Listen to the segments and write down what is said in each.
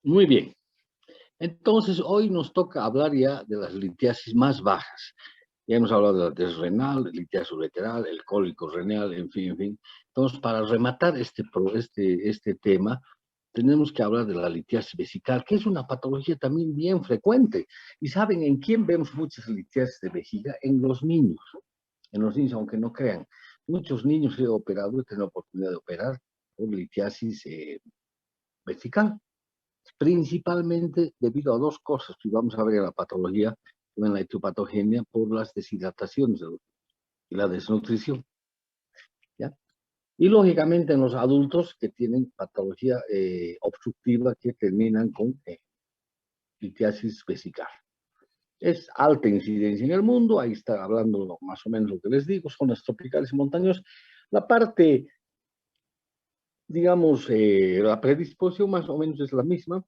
Muy bien. Entonces, hoy nos toca hablar ya de las litiasis más bajas. Ya hemos hablado de la desrenal, el litiasis ureteral, el cólico renal, en fin, en fin. Entonces, para rematar este tema, tenemos que hablar de la litiasis vesical, que es una patología también bien frecuente. ¿Y saben en quién vemos muchas litiasis de vejiga? En los niños, aunque no crean. Muchos niños he operado, he tenido la oportunidad de operar por litiasis vesical, principalmente debido a dos cosas. Y vamos a ver la patología en la etiopatogenia por las deshidrataciones y la desnutrición. ¿Ya? Y lógicamente en los adultos que tienen patología obstructiva que terminan con litiasis vesical. Es alta incidencia en el mundo, ahí está hablando más o menos lo que les digo, zonas tropicales y montañosas. La parte, digamos, la predisposición más o menos es la misma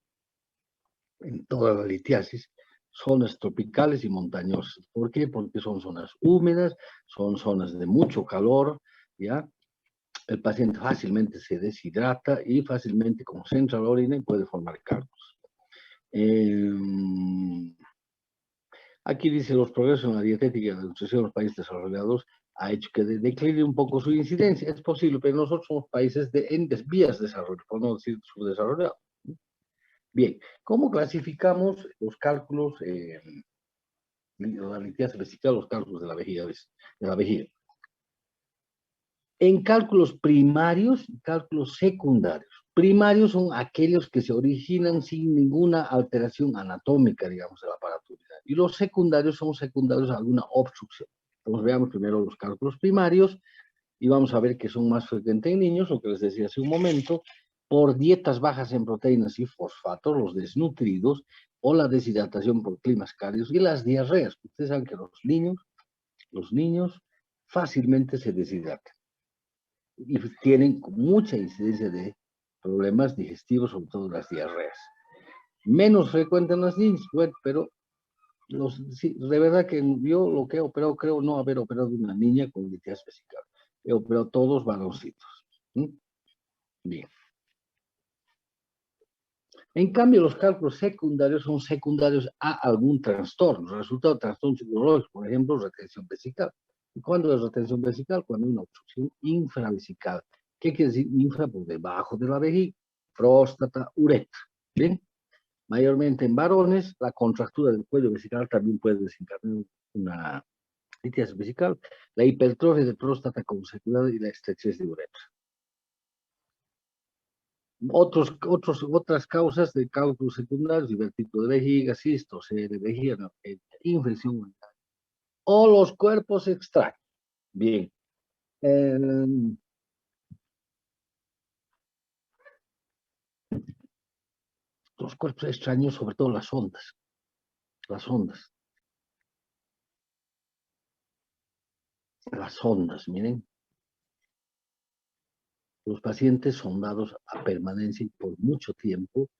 en toda la litiasis, zonas tropicales y montañosas. ¿Por qué? Porque son zonas húmedas, son zonas de mucho calor, ¿ya? El paciente fácilmente se deshidrata y fácilmente concentra la orina y puede formar cálculos. Aquí dice, los progresos en la dietética y la nutrición de los países desarrollados ha hecho que decline un poco su incidencia. Es posible, pero nosotros somos países en vías de desarrollo, por no decir subdesarrollados. Bien, ¿cómo clasificamos los cálculos, la litiasis vesical, los cálculos de la vejiga? En cálculos primarios y cálculos secundarios. Primarios son aquellos que se originan sin ninguna alteración anatómica, digamos, de la aparatosidad. Y los secundarios son secundarios a alguna obstrucción. Entonces veamos primero los cálculos primarios y vamos a ver que son más frecuentes en niños, lo que les decía hace un momento, por dietas bajas en proteínas y fosfatos, los desnutridos, o la deshidratación por climas cálidos y las diarreas. Ustedes saben que los niños fácilmente se deshidratan y tienen mucha incidencia de problemas digestivos, sobre todo las diarreas. Menos frecuente en las niñas, bueno, pero sí, de verdad que yo lo que he operado, creo no haber operado una niña con litiasis vesical. He operado todos varoncitos. Bien. En cambio, los cálculos secundarios son secundarios a algún trastorno, resultado de trastornos psicológicos, por ejemplo, retención vesical. ¿Y cuándo es retención vesical? Cuando hay una obstrucción infravesical. ¿Qué quiere decir infra? Por debajo de la vejiga, próstata, uretra. ¿Bien? Mayormente en varones, la contractura del cuello vesical también puede desencadenar una litiasis vesical, la hipertrofia de próstata con secuela y la estrechez de uretra. Otras causas de cálculos secundarios, divertido de vejiga, cistos de vejiga, no, infección o los cuerpos extraños. Bien. Los cuerpos extraños, sobre todo las ondas. Las ondas. Las ondas, miren. Los pacientes sondados a permanencia y por mucho tiempo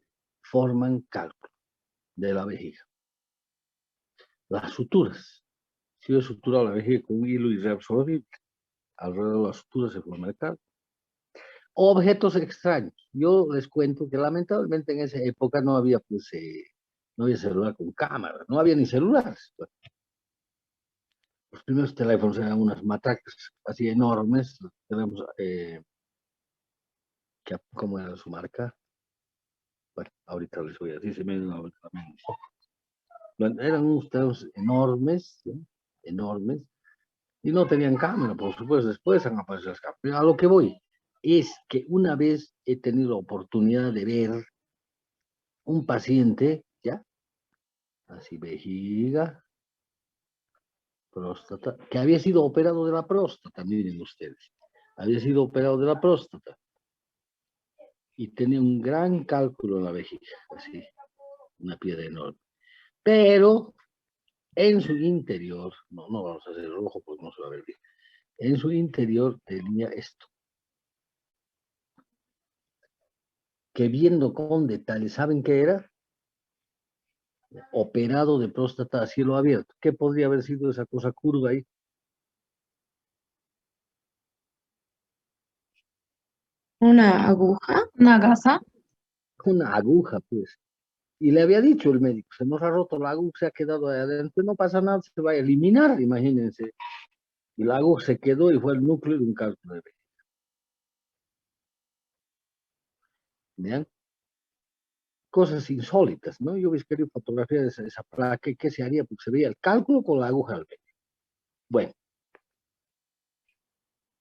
forman cálculo de la vejiga. Las suturas. Si yo he suturado la vejiga con un hilo irreabsorbible, alrededor de las suturas se forma el cálculo. Objetos extraños. Yo les cuento que lamentablemente en esa época no había, pues, no había celular con cámara, no había ni celulares. Los primeros teléfonos eran unas matracas así enormes. Tenemos, ¿cómo era su marca? Bueno, ahorita les voy a decir, se me dio una eran unos teléfonos enormes, ¿sí? Enormes, y no tenían cámara, por supuesto, después han aparecido las cámaras. Pero a lo que voy es que una vez he tenido la oportunidad de ver un paciente, ¿ya? Así, vejiga, próstata, que había sido operado de la próstata, miren ustedes. había sido operado de la próstata y tenía un gran cálculo en la vejiga, así, una piedra enorme. Pero en su interior, no vamos a hacer rojo porque no se va a ver bien, en su interior tenía esto, que viendo con detalle, ¿saben qué era? Operado de próstata a cielo abierto. ¿Qué podría haber sido esa cosa curva ahí? Una aguja, una gasa. Una aguja, pues. Y le había dicho el médico, se nos ha roto la aguja, se ha quedado ahí adentro, no pasa nada, se va a eliminar, imagínense. Y la aguja se quedó y fue el núcleo de un cálculo de vejiga. ¿Bien? Cosas insólitas, ¿no? Yo hubiese querido fotografiar esa placa, ¿qué se haría? Porque se veía el cálculo con la aguja al medio. Bueno,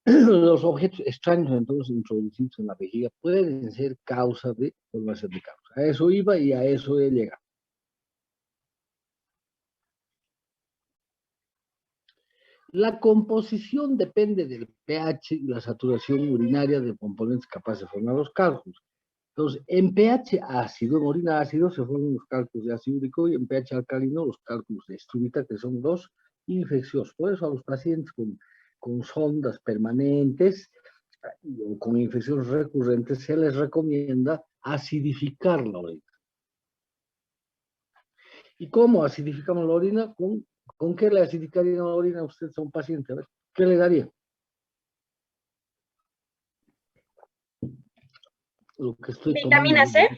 los objetos extraños entonces introducidos en la vejiga pueden ser causa de formación de causa. A eso iba y a eso he llegado. La composición depende del pH y la saturación urinaria de componentes capaces de formar los cálculos. Entonces, en pH ácido, en orina ácido, se forman los cálculos de ácido úrico y en pH alcalino los cálculos de estruvita, que son dos infecciosos. Por eso a los pacientes con sondas permanentes o con infecciones recurrentes se les recomienda acidificar la orina. ¿Y cómo acidificamos la orina? ¿Con qué le acidificaría la orina a usted a un paciente? A ver, ¿qué le daría? Lo que estoy tomando Vitamina yo. C.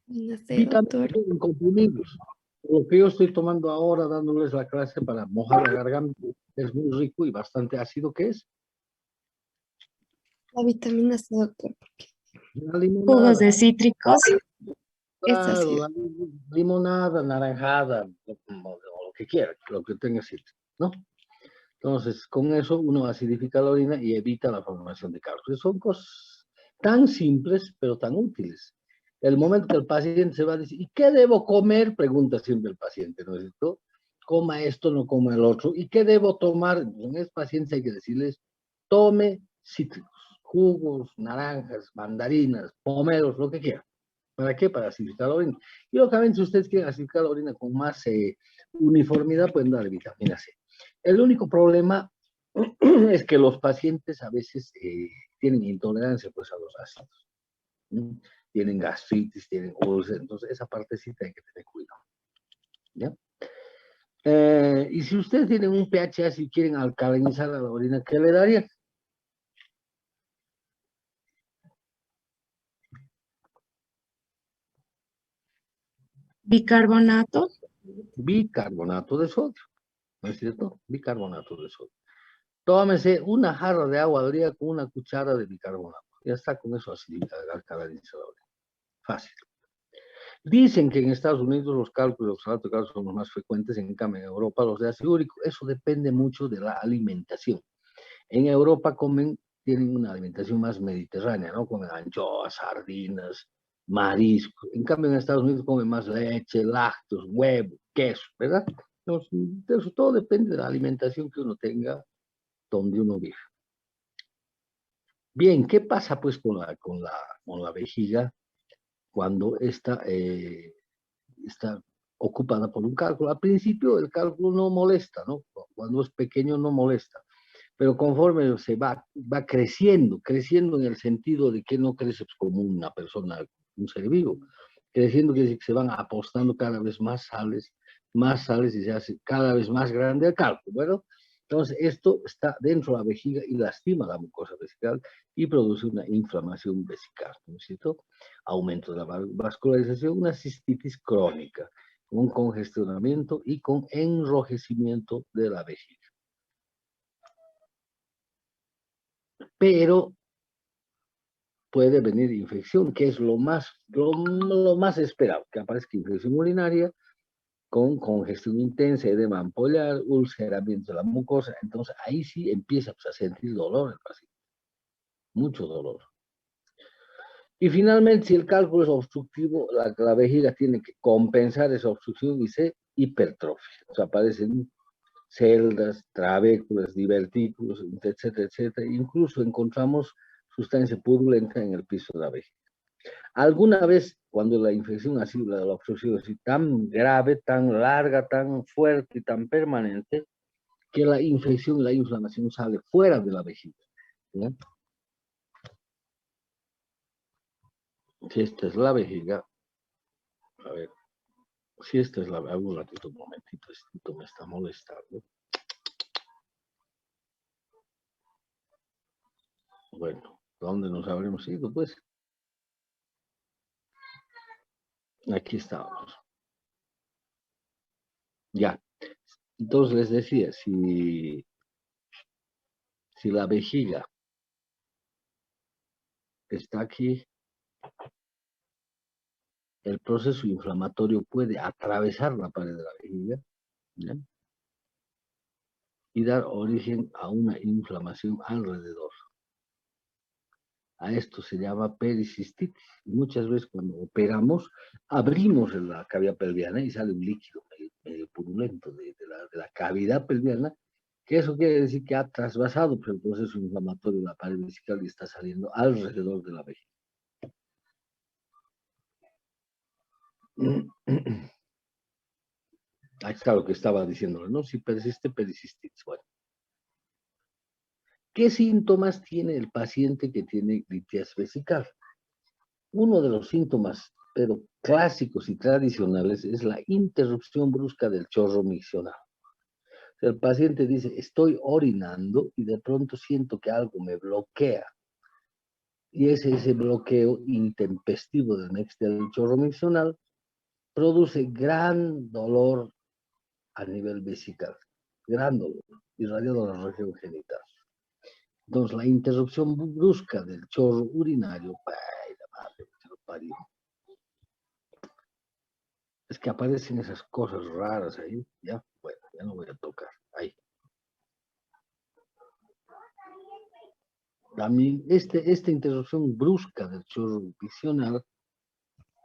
No sé, Vitaminas doctor. en comprimidos. Lo que yo estoy tomando ahora, dándoles la clase para mojar la garganta, es muy rico y bastante ácido, ¿qué es? La vitamina C, doctor. La Jugos limonada, de cítricos. Es claro, ácido. la limonada, naranjada, o lo que quiera, lo que tenga cítrico, ¿no? Entonces, con eso uno acidifica la orina y evita la formación de cálculos. Son cosas tan simples, pero tan útiles. El momento que el paciente se va a decir, ¿y qué debo comer? Pregunta siempre el paciente, ¿no es cierto? Coma esto, no coma el otro. ¿Y qué debo tomar? En esos pacientes hay que decirles, tome cítricos, jugos, naranjas, mandarinas, pomeros, lo que quiera. ¿Para qué? Para acidificar la orina. Y lógicamente, si ustedes quieren acidificar la orina con más uniformidad, pueden dar vitamina C. El único problema es que los pacientes a veces tienen intolerancia pues, a los ácidos. ¿No? Tienen gastritis, tienen úlceras, entonces esa partecita hay que tener cuidado. ¿Ya? Y si ustedes tienen un pH ácido y quieren alcalinizar la orina, ¿qué le darían? Bicarbonato. Bicarbonato de sodio, ¿no es cierto? Bicarbonato de sodio. Tómese una jarra de agua al día con una cuchara de bicarbonato. Ya está, con eso así alcaliniza la orina. Fácil. Dicen que en Estados Unidos los cálculos de cálculo son los más frecuentes, en cambio en Europa los de ácido úrico. Eso depende mucho de la alimentación. En Europa tienen una alimentación más mediterránea, ¿no? Comen anchoas, sardinas, mariscos. En cambio en Estados Unidos comen más leche, lácteos, huevo, queso, ¿verdad? Entonces, eso todo depende de la alimentación que uno tenga donde uno vive. Bien, ¿qué pasa pues con la vejiga cuando está ocupada por un cálculo? Al principio el cálculo no molesta, ¿no? Cuando es pequeño no molesta, pero conforme se va creciendo en el sentido de que no crece pues, como una persona, un ser vivo, creciendo quiere decir que se van apostando cada vez más sales y se hace cada vez más grande el cálculo. Bueno, entonces esto está dentro de la vejiga y lastima la mucosa vesical y produce una inflamación vesical, ¿no es cierto? Aumento de la vascularización, una cistitis crónica, con congestionamiento y con enrojecimiento de la vejiga. Pero puede venir infección, que es lo más esperado, que aparezca infección urinaria con congestión intensa, edema ampollar, ulceramiento de la mucosa. Entonces ahí sí empieza pues, a sentir dolor el paciente, mucho dolor. Y finalmente, si el cálculo es obstructivo, la vejiga tiene que compensar esa obstrucción y se hipertrofia. O sea, celdas, trabéculas, divertículos, etcétera, etcétera. Incluso encontramos sustancia purulenta en el piso de la vejiga. Alguna vez, cuando la infección ha sido la obstrucción así tan grave, tan larga, tan fuerte y tan permanente, que la infección, la inflamación sale fuera de la vejiga. ¿Ya? Si esta es la vejiga, a ver, si esta es la vejiga, un ratito, un momentito, esto me está molestando. Bueno, ¿dónde nos habremos ido? Pues aquí estábamos. Ya. Entonces les decía, si la vejiga está aquí, el proceso inflamatorio puede atravesar la pared de la vejiga, ¿ya? Y dar origen a una inflamación alrededor. A esto se llama pericistitis. Muchas veces cuando operamos, abrimos la cavidad pelviana y sale un líquido medio purulento de la cavidad pelviana, que eso quiere decir que ha trasvasado por el proceso inflamatorio de la pared vesical y está saliendo alrededor de la vejiga. Ahí está lo que estaba diciendo, ¿no? Si persiste pericistitis. Bueno. ¿Qué síntomas tiene el paciente que tiene litiasis vesical? Uno de los síntomas, pero clásicos y tradicionales, es la interrupción brusca del chorro miccional. O sea, el paciente dice, estoy orinando y de pronto siento que algo me bloquea. Y ese bloqueo intempestivo del chorro miccional produce gran dolor a nivel vesical, gran dolor, irradiado a la región genital. Entonces, la interrupción brusca del chorro urinario, ¡ay, la madre que lo parió! Es que aparecen esas cosas raras ahí, ya, bueno, ya no voy a tocar, ahí. También, esta interrupción brusca del chorro visional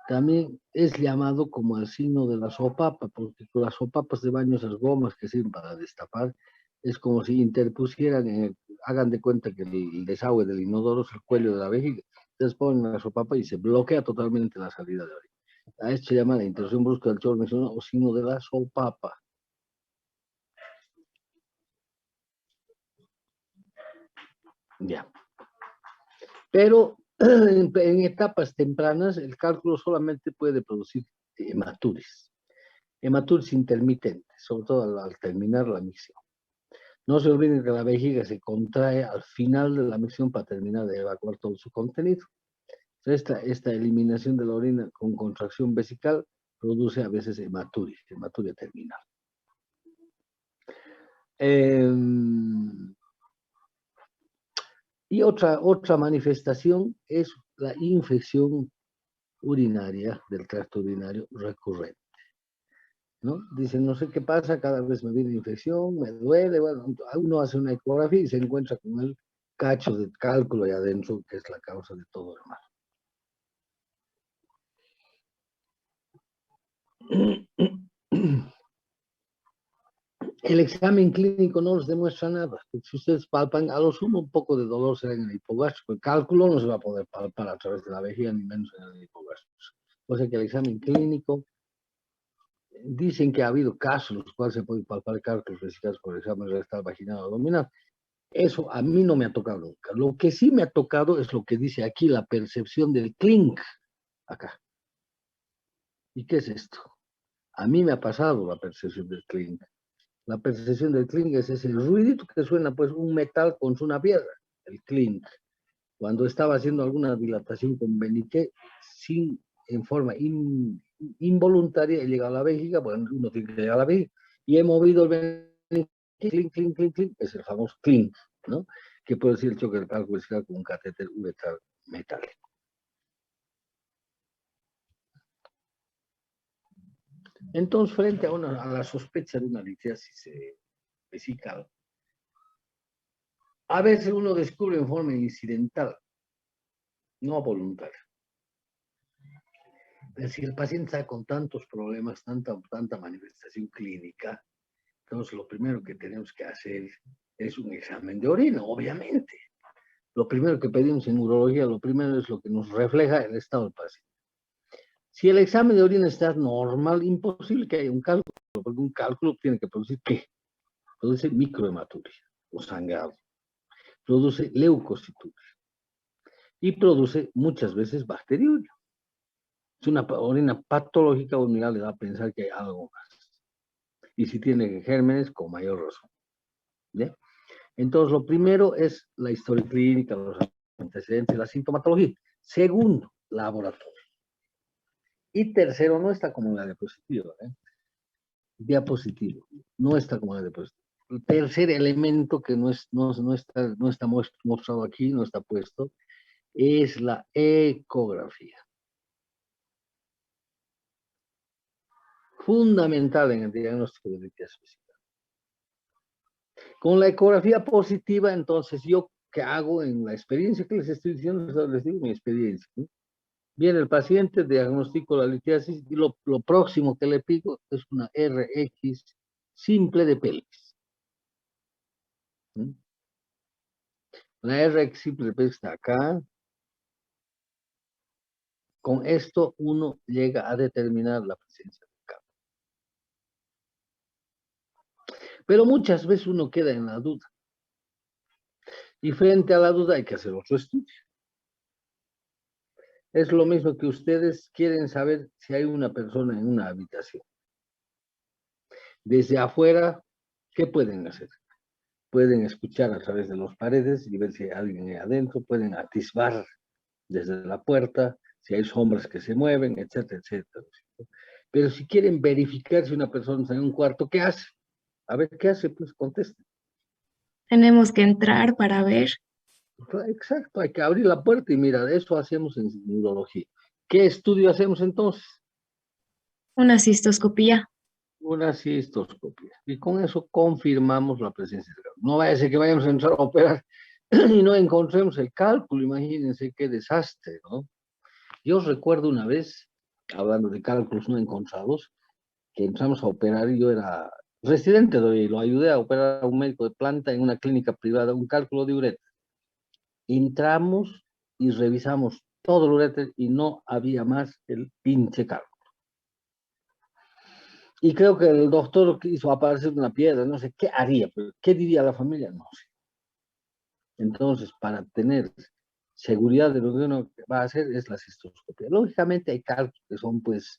también es llamado como el signo de la sopapa, porque con las sopapas de baño, esas gomas que sirven para destapar, es como si interpusieran, hagan de cuenta que el desagüe del inodoro es el cuello de la vejiga. Entonces ponen la sopapa y se bloquea totalmente la salida de orina. A esto se llama la interrupción brusca del chorro mencionado o signo de la sopapa. Ya. Pero en etapas tempranas el cálculo solamente puede producir hematuris. Hematuris intermitentes, sobre todo al terminar la micción. No se olviden que la vejiga se contrae al final de la micción para terminar de evacuar todo su contenido. Esta eliminación de la orina con contracción vesical produce a veces hematuria terminal. Y otra manifestación es la infección urinaria del tracto urinario recurrente, ¿no? Dicen, no sé qué pasa, cada vez me viene infección, me duele, bueno, uno hace una ecografía y se encuentra con el cacho de cálculo ahí adentro, que es la causa de todo el mal. El examen clínico no les demuestra nada. Si ustedes palpan, a lo sumo un poco de dolor será en el hipogástrico. El cálculo no se va a poder palpar a través de la vejiga, ni menos en el hipogástrico. O sea que el examen clínico, dicen que ha habido casos en los cuales se puede palpar cálculos vesicales por el examen rectal, vaginal o abdominal. Eso a mí no me ha tocado nunca. Lo que sí me ha tocado es lo que dice aquí, la percepción del clink. Acá. ¿Y qué es esto? A mí me ha pasado la percepción del clink. La percepción del clink es ese ruidito que suena pues un metal contra una piedra, el clink. Cuando estaba haciendo alguna dilatación con Beniqué, en forma involuntaria, he llegado a la vejiga, bueno, uno tiene que llegar a la vejiga, y he movido el Beniqué, clink, clink, clink, clink, es el famoso clink, ¿no? Que puede ser el choque del cálculo vesical con un catéter uretral metálico. Entonces, frente a la sospecha de una litiasis vesical, a veces uno descubre en forma incidental, no voluntaria. Es decir, el paciente está con tantos problemas, tanta manifestación clínica, Entonces, lo primero que tenemos que hacer es un examen de orina, obviamente. Lo primero que pedimos en urología, lo primero es lo que nos refleja el estado del paciente. Si el examen de orina está normal, imposible que haya un cálculo, porque un cálculo tiene que producir ¿qué? Produce microhematuria o sangrado, produce leucocituria y produce muchas veces bacteriuria. Es una orina patológica, uno le da a pensar que hay algo más. Y si tiene gérmenes, con mayor razón. ¿Ya? Entonces, lo primero es la historia clínica, los antecedentes, la sintomatología. Segundo, laboratorio. Y tercero, no está como en la diapositiva. Diapositivo, no está como en la diapositiva. El tercer elemento que no está mostrado aquí, no está puesto, es la ecografía. Fundamental en el diagnóstico de litiasis vesical. Con la ecografía positiva, entonces, ¿yo qué hago en la experiencia que les estoy diciendo? Les digo mi experiencia, ¿no? Viene el paciente, diagnostico la litiasis y lo próximo que le pido es una RX simple de pelvis. ¿Mm? La RX simple de pelvis está acá. Con esto uno llega a determinar la presencia del cálculo. Pero muchas veces uno queda en la duda. Y frente a la duda hay que hacer otro estudio. Es lo mismo que ustedes quieren saber si hay una persona en una habitación. Desde afuera, ¿qué pueden hacer? Pueden escuchar a través de las paredes y ver si hay alguien ahí adentro. Pueden atisbar desde la puerta, si hay sombras que se mueven, etcétera, etcétera. Pero si quieren verificar si una persona está en un cuarto, ¿qué hace? A ver, ¿qué hace? Pues conteste. Tenemos que entrar para ver. Exacto, hay que abrir la puerta y mira, eso hacemos en neurología. ¿Qué estudio hacemos entonces? Una cistoscopía. Una cistoscopia. Y con eso confirmamos la presencia del cálculo. No vaya a ser que vayamos a entrar a operar y no encontremos el cálculo. Imagínense qué desastre, ¿no? Yo recuerdo una vez, hablando de cálculos no encontrados, que entramos a operar y yo era residente y lo ayudé a operar a un médico de planta en una clínica privada, un cálculo de uretra. Entramos y revisamos todo el ureter y no había más el pinche cálculo. Y creo que el doctor quiso aparecer una piedra, no sé qué haría, pero ¿qué diría la familia? No sé. Entonces, para tener seguridad de lo que uno va a hacer es la cistoscopia. Lógicamente hay cálculos que son pues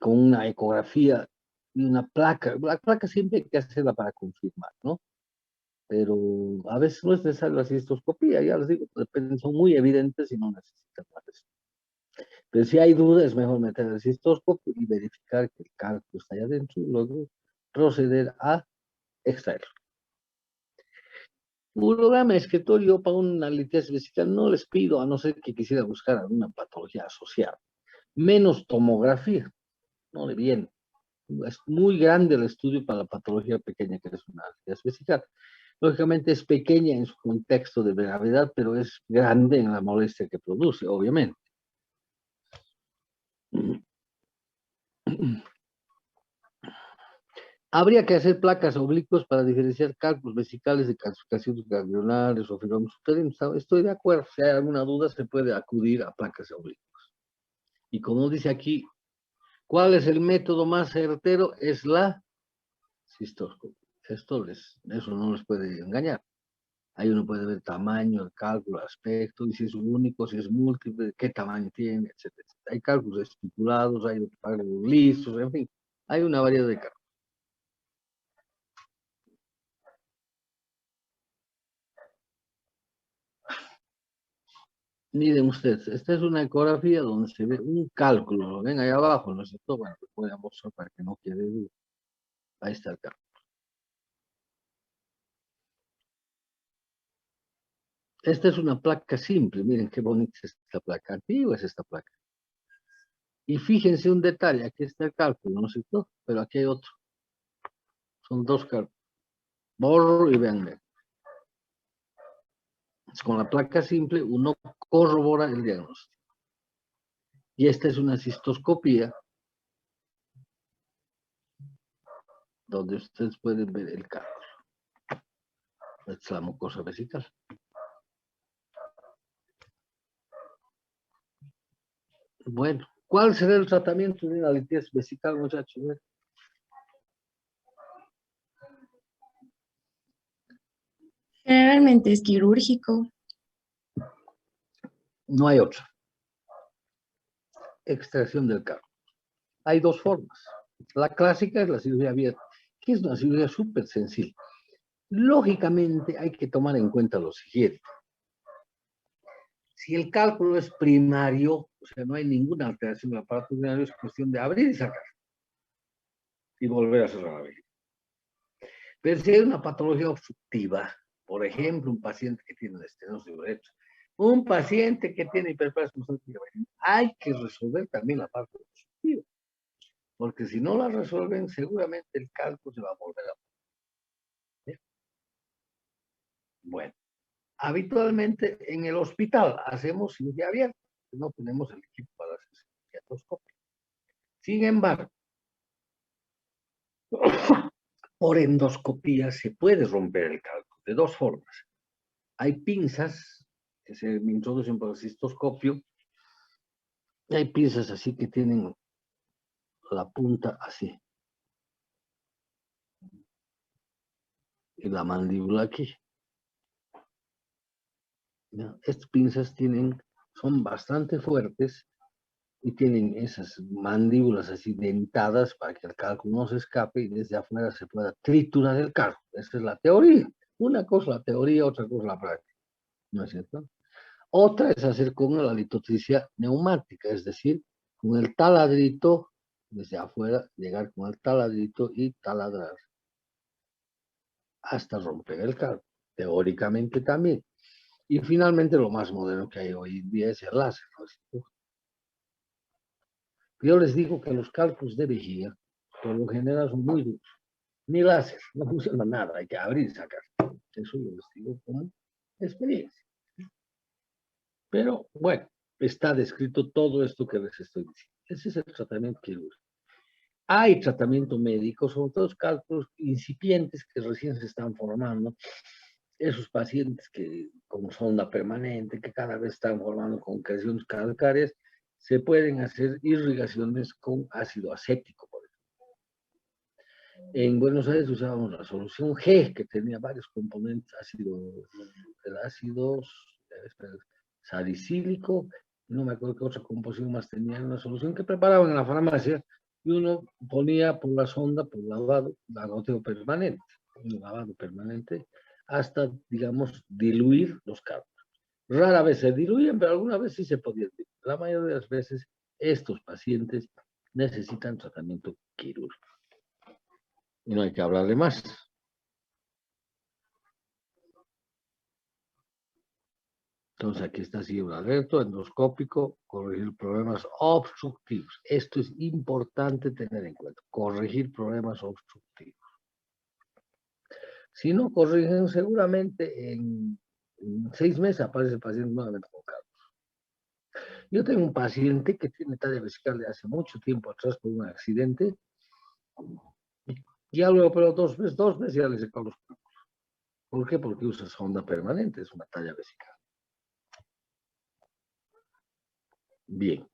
con una ecografía y una placa. La placa siempre hay que hacerla para confirmar, ¿no? Pero a veces no es necesaria la cistoscopia, ya les digo, depende, son muy evidentes y no necesitan más. Pero si hay duda, es mejor meter el cistoscopio y verificar que el cálculo está allá adentro y luego proceder a extraerlo. Urograma escritorio para una litiasis vesical no les pido, a no ser que quisiera buscar alguna patología asociada. Menos tomografía, no le viene. Es muy grande el estudio para la patología pequeña que es una litiasis vesical. Lógicamente es pequeña en su contexto de gravedad, pero es grande en la molestia que produce, obviamente. Habría que hacer placas oblicuas para diferenciar cálculos vesicales de calcificaciones ganglionares o fibromas uterinos. Estoy de acuerdo. Si hay alguna duda, se puede acudir a placas oblicuas. Y como dice aquí, ¿cuál es el método más certero? Es la cistoscopia. Eso no les puede engañar. Ahí uno puede ver tamaño, el cálculo, aspecto, y si es único, si es múltiple, qué tamaño tiene, etcétera. Hay cálculos estipulados, hay cálculos listos, en fin. Hay una variedad de cálculos. Miren ustedes, esta es una ecografía donde se ve un cálculo, lo ven ahí abajo, ¿no es cierto? Bueno, lo voy a mostrar para que no quede duda. Ahí está el cálculo. Esta es una placa simple, miren qué bonita es esta placa, antigua es esta placa. Y fíjense un detalle, aquí está el cálculo, ¿no es cierto? Pero aquí hay otro. Son dos cálculos. Borro y vean. Con la placa simple uno corrobora el diagnóstico. Y esta es una cistoscopía donde ustedes pueden ver el cálculo. Esta es la mucosa vesical. Bueno, ¿cuál será el tratamiento de una litiasis vesical, muchachos? Generalmente es quirúrgico. No hay otra. Extracción del cálculo. Hay dos formas. La clásica es la cirugía abierta, que es una cirugía súper sencilla. Lógicamente hay que tomar en cuenta lo siguiente. Si el cálculo es primario, o sea, no hay ninguna alteración del aparato urinario, es cuestión de abrir y sacar. Y volver a cerrar la vejiga. Pero si hay una patología obstructiva, por ejemplo, un paciente que tiene estenosis de uretra, un paciente que tiene hiperplasia constante, hay que resolver también la parte obstructiva. Porque si no la resuelven, seguramente el cálculo se va a volver a... ¿Sí? Bueno, habitualmente en el hospital hacemos cirugía abierta, no tenemos el equipo para hacer cirugía endoscópica. Sin embargo, por endoscopía se puede romper el cálculo de dos formas. Hay pinzas que se introducen por el cistoscopio, y hay pinzas así que tienen la punta así. Y la mandíbula aquí. ¿Ya? Estas pinzas son bastante fuertes y tienen esas mandíbulas así dentadas para que el cálculo no se escape y desde afuera se pueda triturar el cálculo. Esa es la teoría. Una cosa la teoría, otra cosa la práctica. ¿No es cierto? Otra es hacer con la litotripsia neumática, es decir, con el taladrito desde afuera, llegar con el taladrito y taladrar hasta romper el cálculo. Teóricamente también. Y finalmente lo más moderno que hay hoy en día es el láser. ¿No? Yo les digo que los cálculos de vejiga, por lo general, son muy duros. Ni láser, no funciona nada, hay que abrir y sacar. Eso yo les digo como experiencia. Pero bueno, está descrito todo esto que les estoy diciendo. Ese es el tratamiento quirúrgico. Hay tratamiento médico, sobre todo cálculos incipientes que recién se están formando. Esos pacientes que con sonda permanente, que cada vez están formando concreciones calcáreas, se pueden hacer irrigaciones con ácido acético, por ejemplo. En Buenos Aires usábamos la solución G, que tenía varios componentes, el ácido salicílico, no me acuerdo qué otra composición más tenía, una solución que preparaban en la farmacia, y uno ponía por la sonda, por goteo permanente, un lavado permanente, hasta, digamos, diluir los cálculos. Rara vez se diluyen, pero alguna vez sí se podían diluir. La mayoría de las veces estos pacientes necesitan tratamiento quirúrgico. Y no hay que hablarle más. Entonces aquí está cielo abierto, endoscópico, corregir problemas obstructivos. Esto es importante tener en cuenta, corregir problemas obstructivos. Si no corrigen, seguramente en 6 meses aparece el paciente nuevamente con cálculos. Yo tengo un paciente que tiene talla vesical de hace mucho tiempo atrás por un accidente. Ya lo operó 2 veces ya le secó los cálculos. ¿Por qué? Porque usa sonda permanente, es una talla vesical. Bien.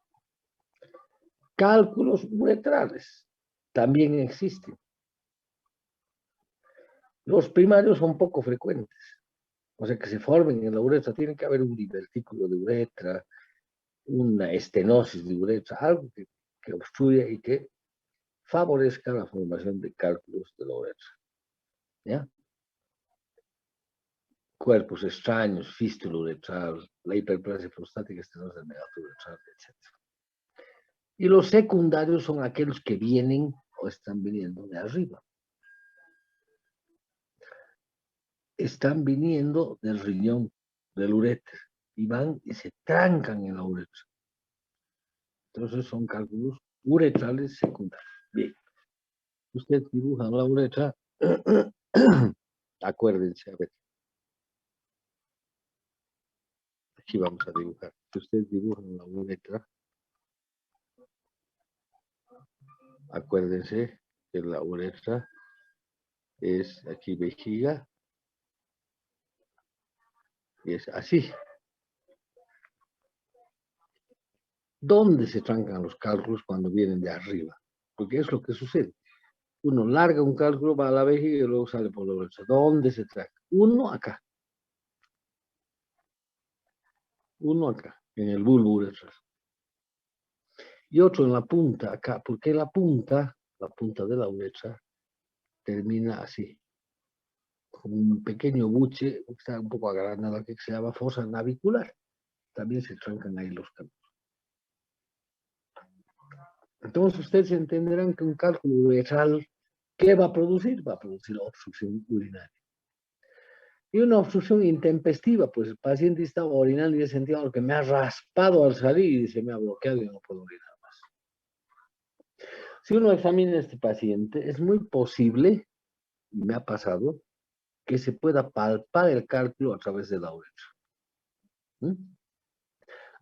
Cálculos uretrales también existen. Los primarios son poco frecuentes. O sea, que se formen en la uretra, tiene que haber un divertículo de uretra, una estenosis de uretra, algo que obstruya y que favorezca la formación de cálculos de la uretra. ¿Ya? Cuerpos extraños, fístula uretral, la hiperplasia prostática, estenosis del megato uretral, etc. Y los secundarios son aquellos que vienen o están viniendo de arriba. Están viniendo del riñón, del uretra, y van y se trancan en la uretra. Entonces son cálculos uretrales secundarios. Bien. Usted dibuja la uretra, acuérdense, a ver. Aquí vamos a dibujar. Usted dibuja la uretra, acuérdense que la uretra es aquí vejiga, y es así. ¿Dónde se trancan los cálculos cuando vienen de arriba? Porque es lo que sucede. Uno larga un cálculo, va a la vejiga y luego sale por la derecha. ¿Dónde se tranca? Uno acá. Uno acá, en el bulbo uretral. Y otro en la punta, acá. Porque la punta de la uretra, termina así. Con un pequeño buche, que está un poco agrandado aquí, que se llama fosa navicular. También se trancan ahí los cálculos. Entonces ustedes entenderán que un cálculo uretral, ¿qué va a producir? Va a producir obstrucción urinaria. Y una obstrucción intempestiva, pues el paciente está orinando y he sentido que me ha raspado al salir y se me ha bloqueado y no puedo orinar más. Si uno examina a este paciente, es muy posible, y me ha pasado, que se pueda palpar el cálculo a través de la uretra. ¿Mm?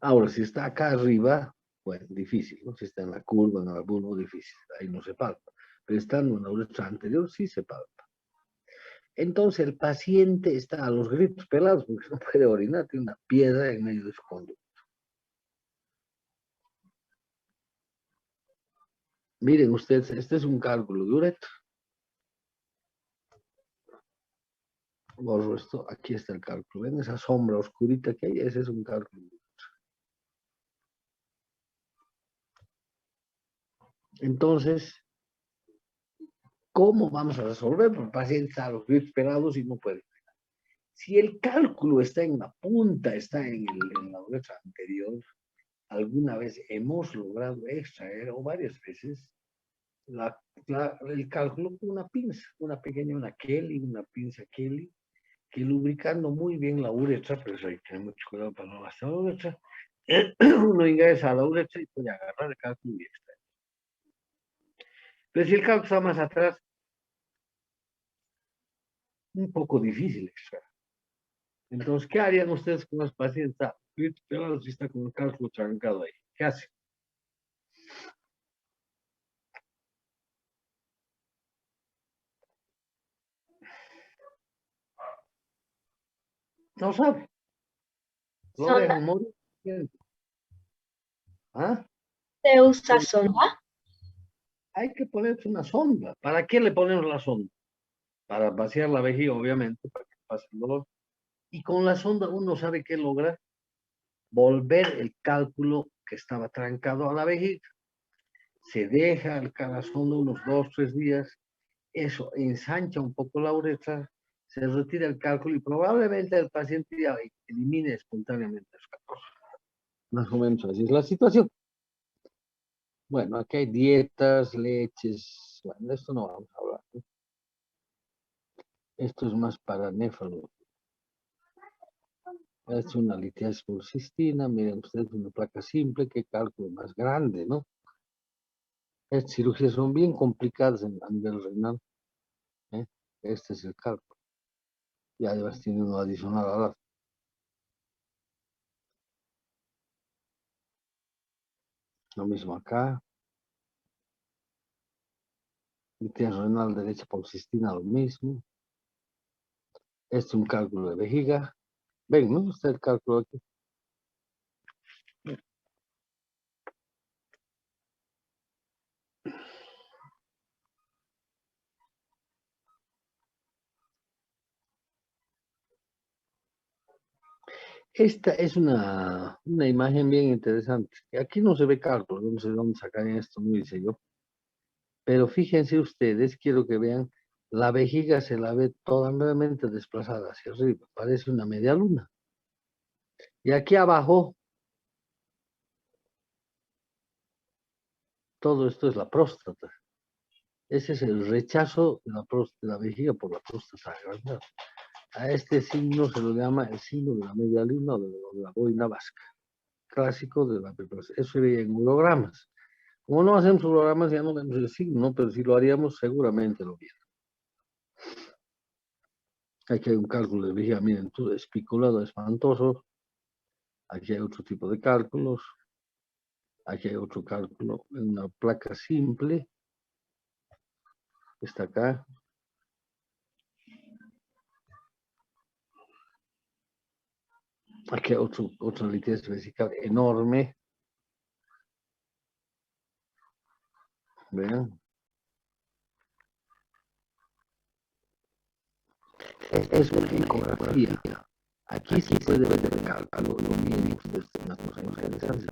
Ahora, si está acá arriba, bueno, difícil, ¿no? Si está en la curva, en el bulbo, difícil, ahí no se palpa. Pero estando en la uretra anterior, sí se palpa. Entonces el paciente está a los gritos pelados porque no puede orinar, tiene una piedra en medio de su conducto. Miren ustedes, este es un cálculo de uretra. Borro esto, aquí está el cálculo. ¿Ven esa sombra oscurita que hay? Ese es un cálculo de uretra. Entonces, ¿cómo vamos a resolverlo? El paciente está a los gritos pelados y no puede. Si el cálculo está en la punta, está en la uretra anterior, alguna vez hemos logrado extraer, o varias veces, el cálculo con una pinza, una pequeña, una Kelly, una pinza Kelly, que lubricando muy bien la uretra, pero eso hay que tener mucho cuidado para no gastar la uretra, uno ingresa a la uretra y puede agarrar el cálculo y extraer. Pero si el cálculo está más atrás, un poco difícil extraer. Entonces, ¿qué harían ustedes con los pacientes? Pero si está con el cálculo trancado ahí, ¿qué hacen? No sabe. Lo Sonda. dejan morir. ¿Ah? ¿Se usa sonda? Hay que ponerse una sonda. ¿Para qué le ponemos la sonda? Para vaciar la vejiga, obviamente, para que pase el dolor. Y con la sonda uno sabe qué lograr. Volver el cálculo que estaba trancado a la vejiga. Se deja la sonda unos 2, 3 días. Eso ensancha un poco la uretra. Se retira el cálculo y probablemente el paciente ya elimine espontáneamente el cálculo. Más o menos así es la situación. Bueno, aquí hay dietas, leches. Bueno, de esto no vamos a hablar, ¿no? Esto es más para néfalo. Es una litiasis por cistina. Miren ustedes, una placa simple. Qué cálculo más grande, ¿no? Estas cirugías son bien complicadas a nivel renal. ¿Eh? Este es el cálculo. Y además tiene uno adicional al lado. Lo mismo acá. Litiasis renal derecha por cistina, lo mismo. Este es un cálculo de vejiga. Ven, ¿no? Está el cálculo aquí. Esta es una imagen bien interesante. Aquí no se ve cálculo, no sé dónde sacarían esto, no hice yo. Pero fíjense ustedes, quiero que vean, la vejiga se la ve totalmente desplazada hacia arriba, parece una media luna. Y aquí abajo, todo esto es la próstata. Ese es el rechazo de la vejiga por la próstata agrandada. A este signo se lo llama el signo de la media luna o de la boina vasca, clásico de la preparación. Eso sería en urogramas. Como no hacemos urogramas, ya no vemos el signo, ¿no? Pero si lo haríamos, seguramente lo viéramos. Aquí hay un cálculo de vejiga, miren, todo especulado, espantoso. Aquí hay otro tipo de cálculos. Aquí hay otro cálculo en una placa simple. Está acá. Aquí otra litiasis vesical enorme. Vean. Es una ecografía. Aquí sí puede ver el cálculo, lo mínimo, es una cosa interesante.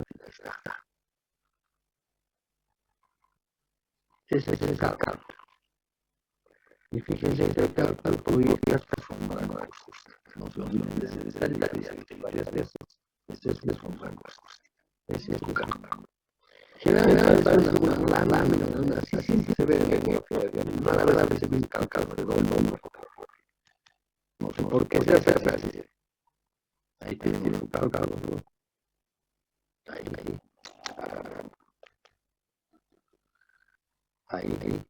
Ese es el cálculo. Y fíjense que el cálculo ya está formando ajustes. No se olviden de ese detalle, ya dije varias veces. Este es un rango. Ese es un cálculo. Generalmente parece una lámina, así se ve en la ecografía. Rara vez a veces ve un cálculo redondo. No sé por qué se hace así. Ahí tenemos un cálculo, ¿no? Ahí.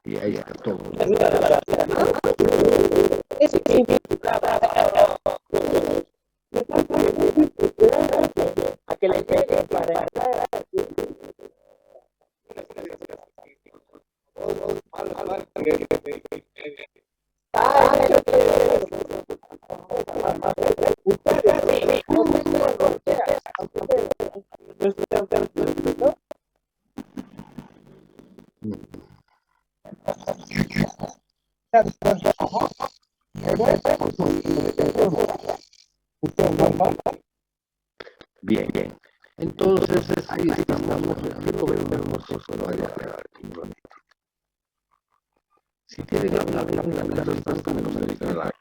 Y ahí está todo. A que le llegue para Bien. Entonces, ahí estamos. Quiero ver una cosa solo allá. Si tienen alguna tanto menos de la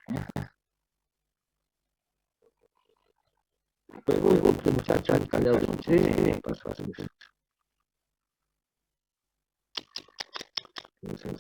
pregunto, muchacha, callados, sí, pasa. Muchas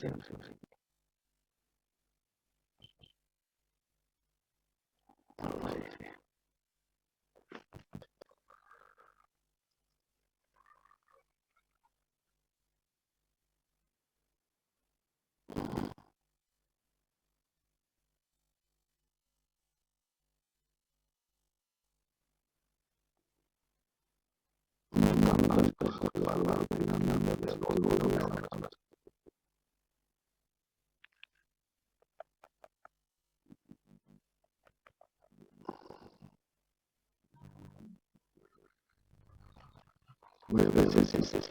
veces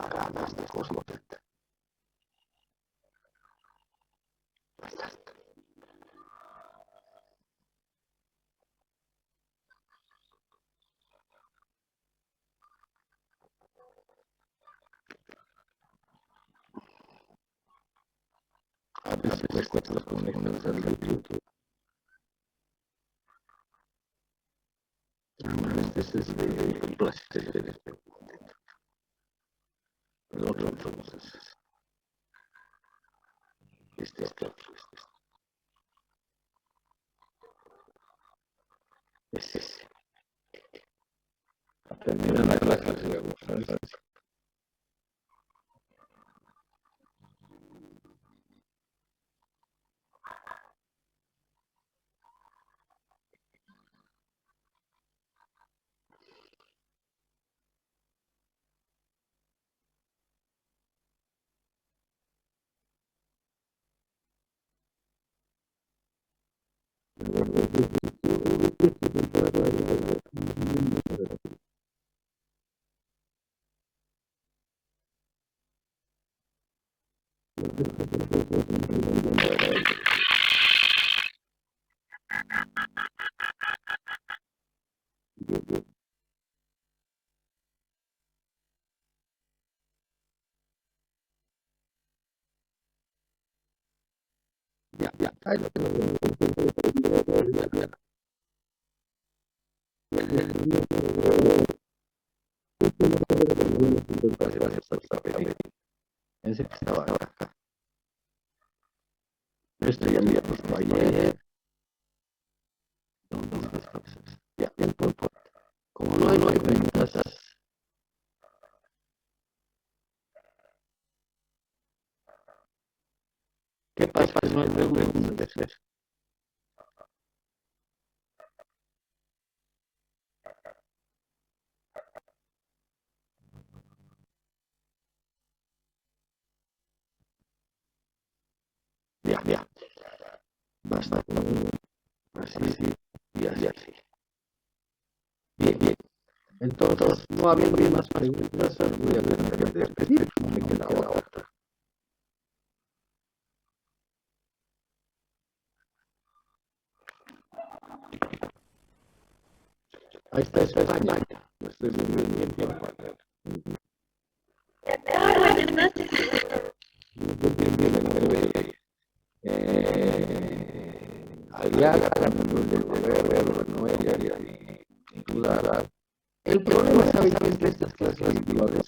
ganas de cosas. A veces cuesta las conexiones al YouTube. Este es de plástico. El otro entonces. Este. A terminar la clase de agua. Ya. Ahí lo tengo. Ese que estaba acá. Esto ya me puesto ayer. Ya, como no hay preguntas, ¿qué pasa? No hay preguntas. Ya. Basta con uno, así y así. Bien. Entonces, no habiendo más preguntas, voy a tener que despedir. Me queda otra. Ahí está España. Estoy muy bien. Buenas noches. Allá, el problema, ¿saben qué es de estas clases individuales?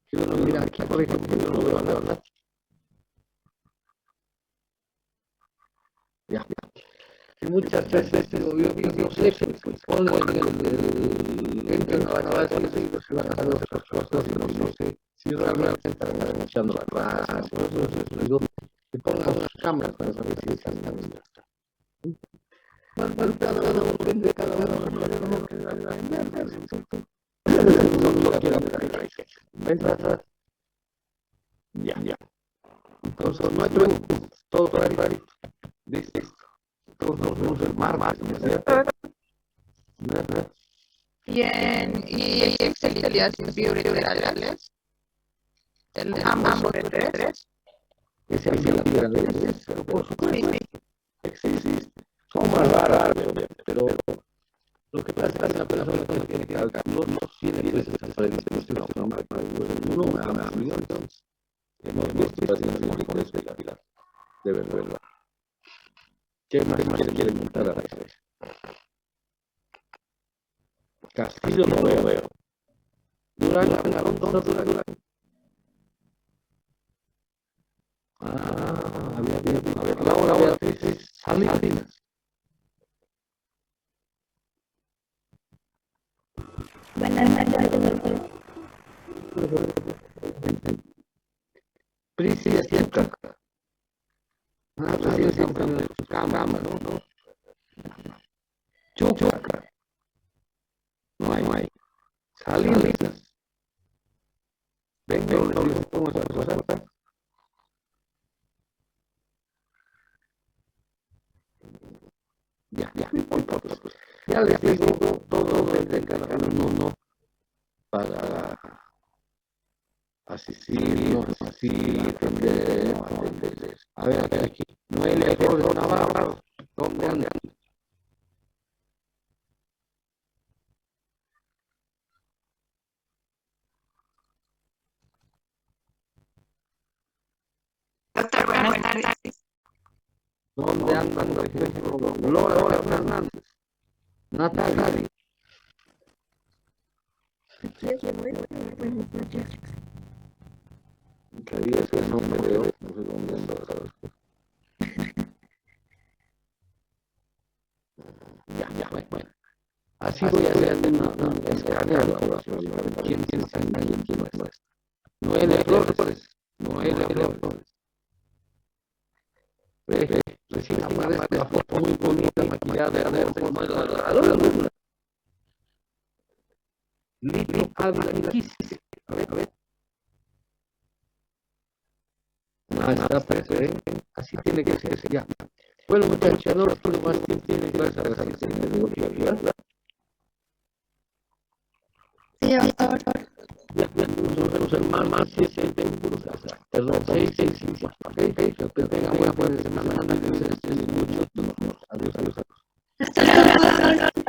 Que uno mira aquí, por ejemplo, yo no veo a nadie. Ya. Y muchas veces yo sé que ponen entran a la clase y se van a hacer otras cosas y no sé si realmente están escuchando la clase. Por eso les digo que pongan sus cámaras para saber si están dando. Cada uno depende de cada uno lo que haga en no quiera ver ventas. Ya. Entonces no hay preguntas, todo clarito. Listo. Todos nos vemos el martes. Bien, y exiliaciones bilaterales, ambos de tres. Que se bilaterales, pero por supuesto existe. Son más raras, pero lo que pasa es que la persona que tiene que alcanzar no tiene que ser predisposición a una no me ha olvidado. Entonces, hemos visto pacientes de verdad. ¿Qué más quiere contar a la vez? Castillo no veo. Durán. Había Laura Beatriz Salinas. Buenas noches. Priscila Azúcar. Priscila siempre en su cama, ¿no? Chuchuca. No hay. Salinas. Venga, ¿cómo se trata? Ya. Ya les digo, todo desde cada uno para asistir, no asistir, atender. A ver, aquí. Noelia Flores Navarro, ¿dónde andan? Doctor, buenas tardes. ¿Dónde andan, por ejemplo, Laura Fernández? Natalia. Que ese nombre de hoy, no sé dónde anda. Ya, bueno. Así voy a hacer un escaneo para ver quién está en ahí y quién no está. Noelia Flores. Recién aparece la foto muy bonita, maquillada de arte. Lito Ávila Kiss. A ver. Está perfecto. Así tiene que ser, ya. Bueno, muchachos, no quiero más tiempo. Gracias a la asistencia de Bolivia. Sí, doctor. Ya, nos vemos el martes 7 en Burgos. Perdón, 6. Que tengan buena semana. Adiós. Hasta luego, doctor.